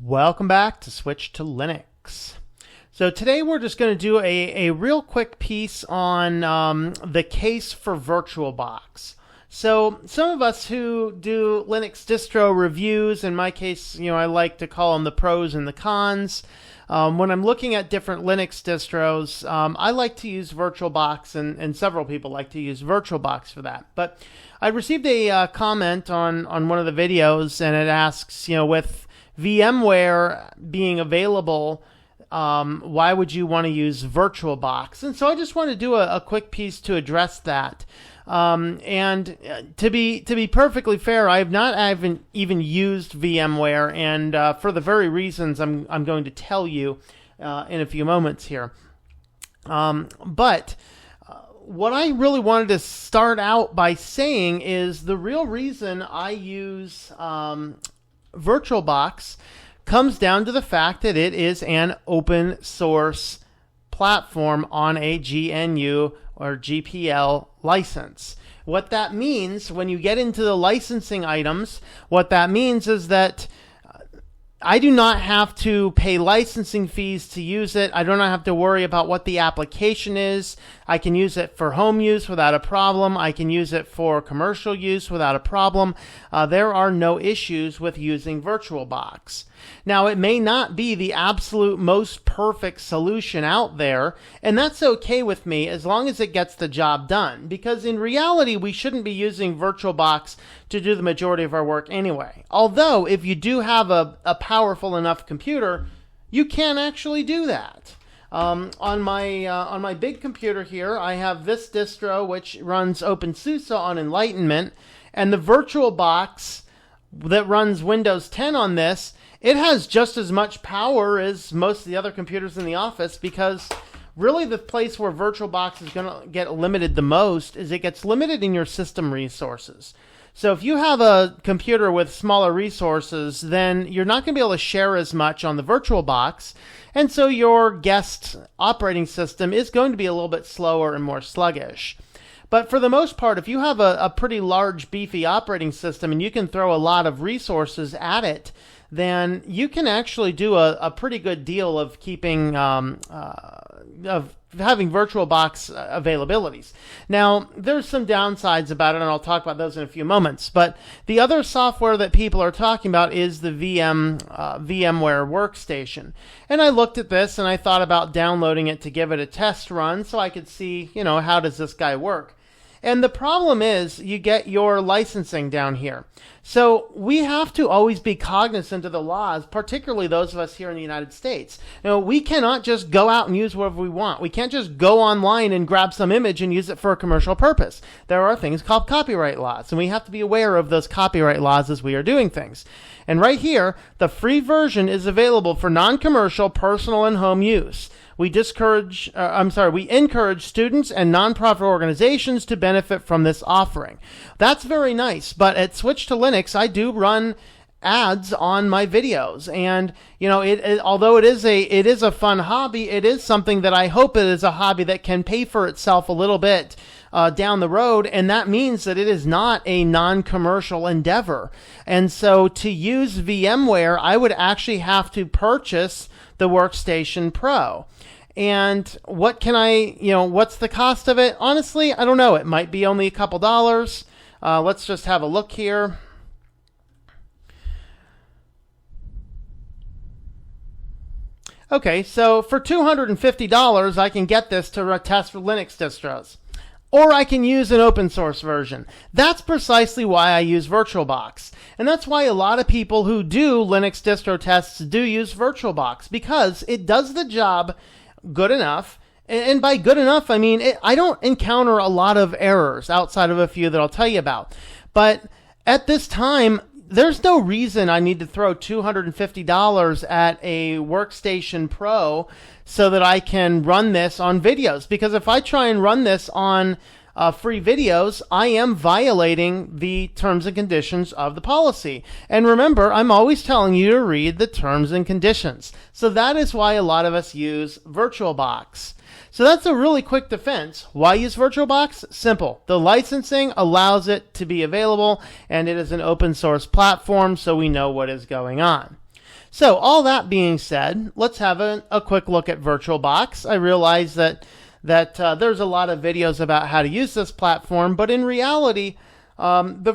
Welcome back to Switch to Linux. So today we're just going to do a real quick piece on the case for VirtualBox. So some of us who do Linux distro reviews, in my case, I like to call them the pros and the cons. When I'm looking at different Linux distros, I like to use VirtualBox, and several people like to use VirtualBox for that. But I received a comment on one of the videos, and it asks, with VMware being available, why would you want to use VirtualBox? And so I just want to do a quick piece to address that. And to be perfectly fair, I haven't even used VMware, and for the very reasons I'm going to tell you in a few moments here. But what I really wanted to start out by saying is the real reason I use VirtualBox comes down to the fact that it is an open source platform on a GNU or GPL license. What that means when you get into the licensing items, what that means is that I do not have to pay licensing fees to use it. I do not have to worry about what the application is. I can use it for home use without a problem. I can use it for commercial use without a problem. There are no issues with using VirtualBox. Now, it may not be the absolute most perfect solution out there, and that's okay with me as long as it gets the job done, because in reality, we shouldn't be using VirtualBox to do the majority of our work anyway. Although, if you do have a powerful enough computer, you can actually do that. On my big computer here, I have this distro, which runs OpenSUSE on Enlightenment, and the VirtualBox that runs Windows 10 on this, it has just as much power as most of the other computers in the office, because really the place where VirtualBox is going to get limited the most is it gets limited in your system resources. So if you have a computer with smaller resources, then you're not going to be able to share as much on the VirtualBox, and so your guest operating system is going to be a little bit slower and more sluggish. But for the most part, if you have a pretty large, beefy operating system and you can throw a lot of resources at it, then you can actually do a pretty good deal of keeping of having VirtualBox availabilities. Now, there's some downsides about it, and I'll talk about those in a few moments. But the other software that people are talking about is the VMware Workstation. And I looked at this, and I thought about downloading it to give it a test run so I could see, how does this guy work. And the problem is you get your licensing down here. So we have to always be cognizant of the laws, particularly those of us here in the United States. We cannot just go out and use whatever we want. We can't just go online and grab some image and use it for a commercial purpose. There are things called copyright laws, and we have to be aware of those copyright laws as we are doing things. And right here, the free version is available for non-commercial, personal, and home use. We encourage students and nonprofit organizations to benefit from this offering. That's very nice, but at Switch to Linux, I do run ads on my videos, and although it is a fun hobby, it is something that I hope it is a hobby that can pay for itself a little bit down the road, and that means that it is not a non-commercial endeavor. And so to use VMware, I would actually have to purchase the Workstation Pro. And what's the cost of it? Honestly, I don't know. It might be only a couple dollars. Let's just have a look here. Okay, so for $250, I can get this to test for Linux distros. Or I can use an open source version. That's precisely why I use VirtualBox. And that's why a lot of people who do Linux distro tests do use VirtualBox, because it does the job good enough. And by good enough, I mean, I don't encounter a lot of errors outside of a few that I'll tell you about. But at this time, there's no reason I need to throw $250 at a Workstation Pro so that I can run this on videos. Because if I try and run this on free videos, I am violating the terms and conditions of the policy. And remember, I'm always telling you to read the terms and conditions. So that is why a lot of us use VirtualBox. So that's a really quick defense. Why use VirtualBox? Simple. The licensing allows it to be available, and it is an open source platform, so we know what is going on. So all that being said, let's have a quick look at VirtualBox. I realize that there's a lot of videos about how to use this platform, but in reality, the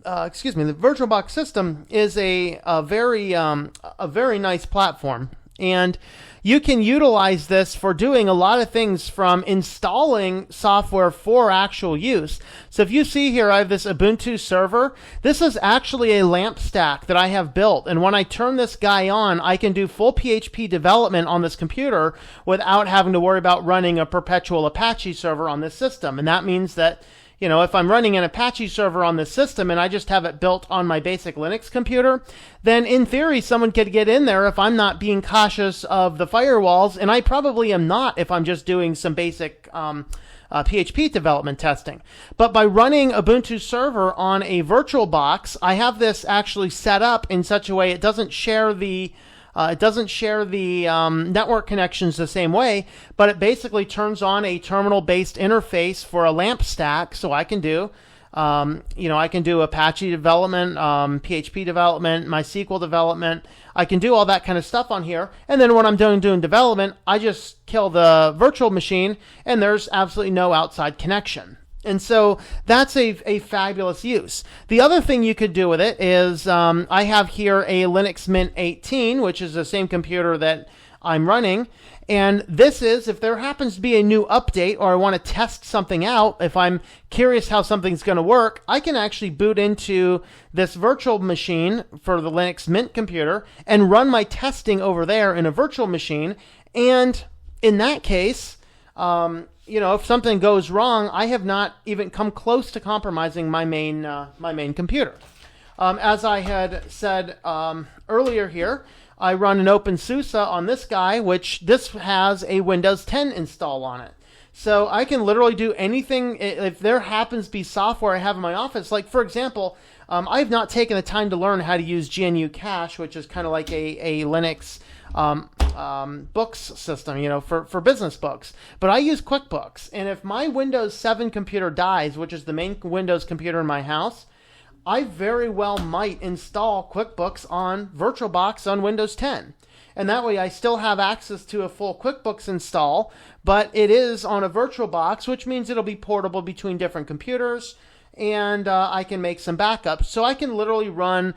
VirtualBox system is a very nice platform, and you can utilize this for doing a lot of things, from installing software for actual use. So if you see here, I have this Ubuntu server. This is actually a LAMP stack that I have built. And when I turn this guy on, I can do full PHP development on this computer without having to worry about running a perpetual Apache server on this system. And that means that, you know, if I'm running an Apache server on this system and I just have it built on my basic Linux computer, then in theory, someone could get in there if I'm not being cautious of the firewalls, and I probably am not if I'm just doing some basic PHP development testing. But by running Ubuntu server on a VirtualBox, I have this actually set up in such a way it doesn't share the network connections the same way, but it basically turns on a terminal-based interface for a LAMP stack, so I can do, I can do Apache development, PHP development, MySQL development. I can do all that kind of stuff on here, and then when I'm doing development, I just kill the virtual machine, and there's absolutely no outside connection. And so that's a fabulous use. The other thing you could do with it is I have here a Linux Mint 18, which is the same computer that I'm running. And this is, if there happens to be a new update or I want to test something out, if I'm curious how something's going to work, I can actually boot into this virtual machine for the Linux Mint computer and run my testing over there in a virtual machine. And in that case, if something goes wrong, I have not even come close to compromising my main computer. As I had said earlier here, I run an OpenSUSE on this guy, which this has a Windows 10 install on it. So I can literally do anything. If there happens to be software I have in my office, like for example, I've not taken the time to learn how to use GNU Cache, which is kind of like a Linux books system, for business books. But I use QuickBooks. And if my Windows 7 computer dies, which is the main Windows computer in my house, I very well might install QuickBooks on VirtualBox on Windows 10. And that way I still have access to a full QuickBooks install, but it is on a VirtualBox, which means it'll be portable between different computers, and I can make some backups. So I can literally run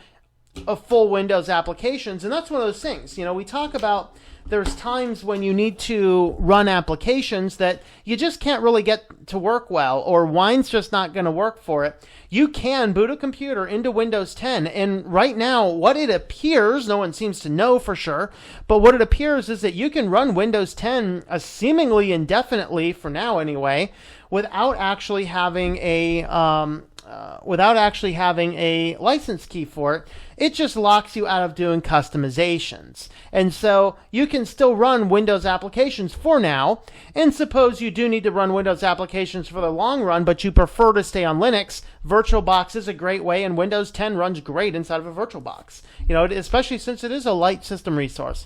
a full Windows applications, and that's one of those things. We talk about there's times when you need to run applications that you just can't really get to work well, or Wine's just not going to work for it. You can boot a computer into Windows 10, and right now, what it appears, no one seems to know for sure, but what it appears is that you can run Windows 10 seemingly indefinitely, for now anyway, without actually having a license key for it. It just locks you out of doing customizations. And so you can still run Windows applications for now. And suppose you do need to run Windows applications for the long run, but you prefer to stay on Linux, VirtualBox is a great way, and Windows 10 runs great inside of a VirtualBox. Especially since it is a light system resource.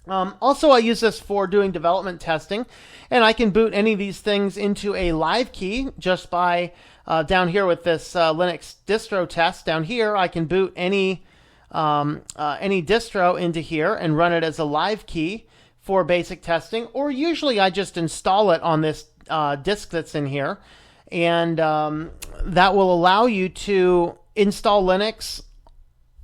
Also, I use this for doing development testing, and I can boot any of these things into a live key just by down here with this Linux distro test. Down here, I can boot any distro into here and run it as a live key for basic testing, or usually I just install it on this disk that's in here, and that will allow you to install Linux,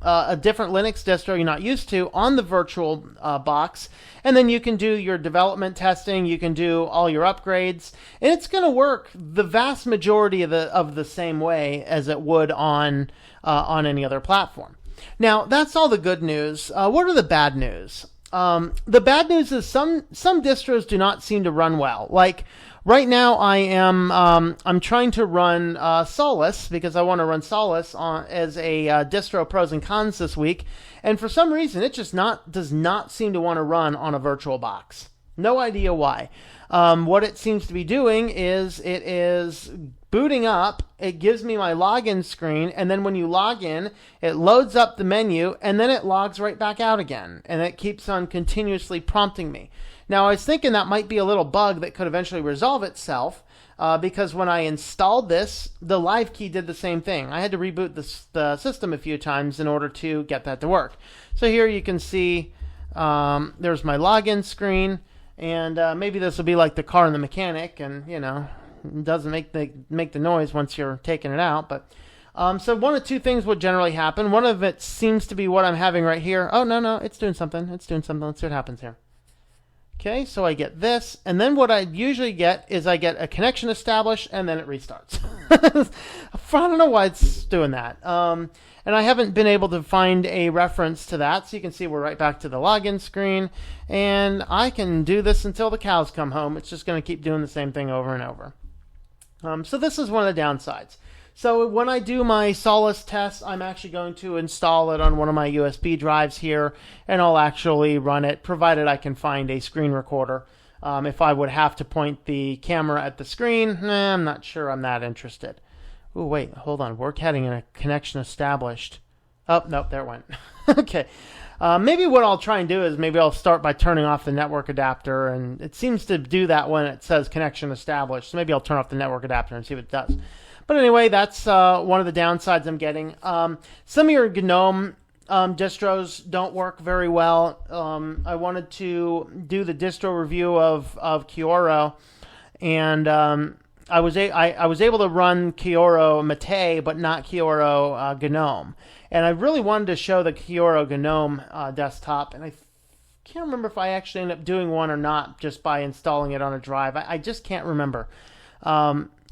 a different Linux distro you're not used to, on the virtual box, and then you can do your development testing, you can do all your upgrades, and it's going to work the vast majority of the same way as it would on any other platform. Now, that's all the good news. What are the bad news? The bad news is some distros do not seem to run well. Like right now, I'm trying to run Solus because I want to run Solus as a distro pros and cons this week, and for some reason it just does not seem to want to run on a VirtualBox. No idea why. What it seems to be doing is it is booting up, it gives me my login screen, and then when you log in, it loads up the menu, and then it logs right back out again, and it keeps on continuously prompting me. Now, I was thinking that might be a little bug that could eventually resolve itself, because when I installed this, the live key did the same thing. I had to reboot the system a few times in order to get that to work. So here you can see there's my login screen, and maybe this will be like the car and the mechanic, and you know, it doesn't make the noise once you're taking it out. But so one of two things would generally happen. One of it seems to be what I'm having right here. Oh no, it's doing something. Let's see what happens here. Okay, so I get this, and then what I usually get is I get a connection established, and then it restarts. I don't know why it's doing that. And I haven't been able to find a reference to that, so you can see we're right back to the login screen, and I can do this until the cows come home. It's just going to keep doing the same thing over and over. So this is one of the downsides. So when I do my Solus test, I'm actually going to install it on one of my USB drives here, and I'll actually run it, provided I can find a screen recorder. If I would have to point the camera at the screen, I'm not sure I'm that interested. Oh, wait, hold on. We're getting a connection established. Oh, nope, there it went. Okay. Maybe what I'll try and do is maybe I'll start by turning off the network adapter, and it seems to do that when it says connection established. So maybe I'll turn off the network adapter and see what it does. But anyway, that's one of the downsides I'm getting. Some of your GNOME distros don't work very well. I wanted to do the distro review of Kioro, and I was able to run Kioro Mate, but not Kioro GNOME. And I really wanted to show the Kioro GNOME desktop, and I can't remember if I actually ended up doing one or not just by installing it on a drive. I just can't remember.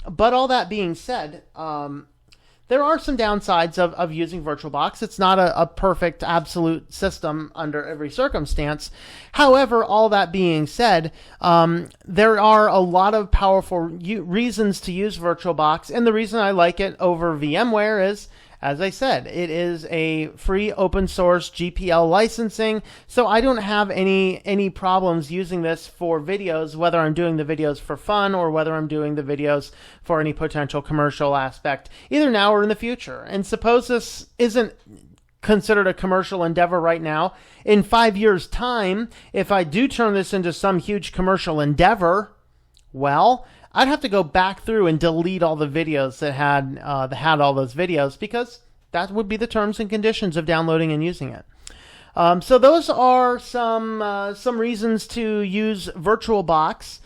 But all that being said, there are some downsides of using VirtualBox. It's not a perfect, absolute system under every circumstance. However, all that being said, there are a lot of powerful reasons to use VirtualBox, and the reason I like it over VMware is, as I said, it is a free open source GPL licensing, so I don't have any problems using this for videos, whether I'm doing the videos for fun or whether I'm doing the videos for any potential commercial aspect, either now or in the future. And suppose this isn't considered a commercial endeavor right now. In 5 years' time, if I do turn this into some huge commercial endeavor, well, I'd have to go back through and delete all the videos that had all those videos, because that would be the terms and conditions of downloading and using it. So those are some reasons to use VirtualBox.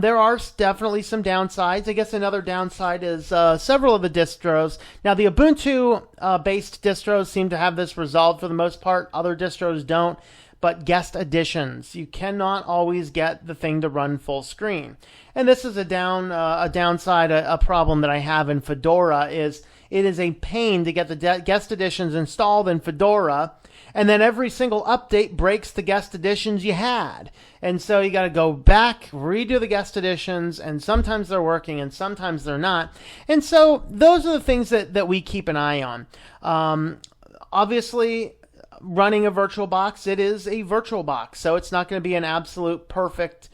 There are definitely some downsides. I guess another downside is several of the distros. Now, the Ubuntu-based distros seem to have this resolved for the most part. Other distros don't. But guest additions, you cannot always get the thing to run full screen. And this is a downside, a problem that I have in Fedora is it is a pain to get the guest additions installed in Fedora, and then every single update breaks the guest additions you had. And so you got to go back, redo the guest additions, and sometimes they're working and sometimes they're not. And so those are the things that we keep an eye on. Obviously, running a VirtualBox, it is a VirtualBox, so it's not going to be an absolute perfect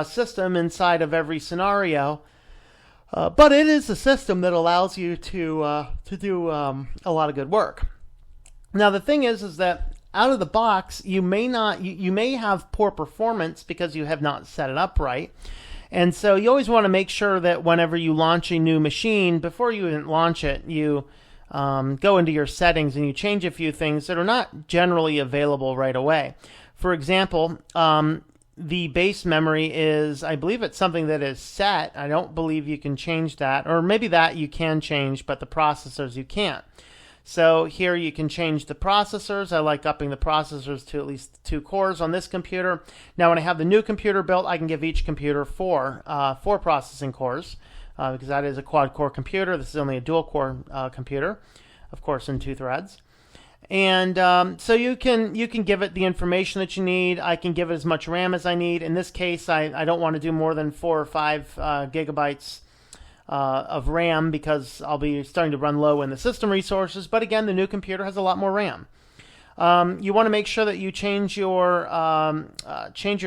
system inside of every scenario. But it is a system that allows you to do a lot of good work. Now, the thing is that out of the box, you may have poor performance because you have not set it up right. And so you always want to make sure that whenever you launch a new machine, before you even launch it, you go into your settings and you change a few things that are not generally available right away. For example, the base memory is, I believe it's something that is set. I don't believe you can change that, or maybe that you can change, but the processors you can't. So here you can change the processors. I like upping the processors to at least 2 cores on this computer. Now, when I have the new computer built, I can give each computer 4 processing cores. Because that is a quad-core computer. This is only a dual-core computer, of course, in 2 threads. And so you can give it the information that you need. I can give it as much RAM as I need. In this case, I don't want to do more than 4 or 5 gigabytes of RAM because I'll be starting to run low in the system resources. But again, the new computer has a lot more RAM. You want to make sure that you change your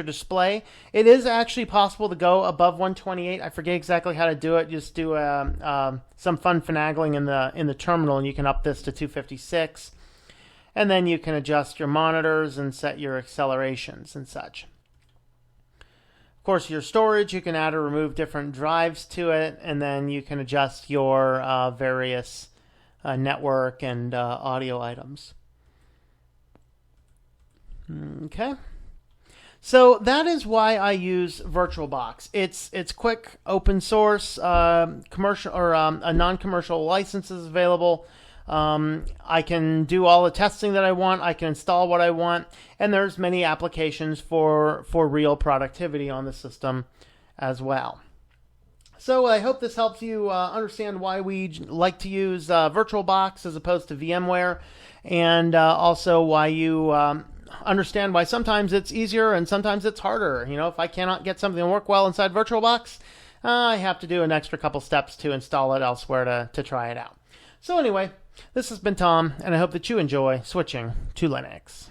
display. It is actually possible to go above 128. I forget exactly how to do it. Just do some fun finagling in the terminal, and you can up this to 256. And then you can adjust your monitors and set your accelerations and such. Of course, your storage, you can add or remove different drives to it, and then you can adjust your various network and audio items. Okay. So that is why I use VirtualBox. It's quick, open source, commercial or a non-commercial license is available. I can do all the testing that I want. I can install what I want, and there's many applications for real productivity on the system as well. So I hope this helps you understand why we like to use VirtualBox as opposed to VMware, and also why you understand why sometimes it's easier and sometimes it's harder. You know, if I cannot get something to work well inside VirtualBox, I have to do an extra couple steps to install it elsewhere to try it out. So anyway, this has been Tom, and I hope that you enjoy switching to Linux.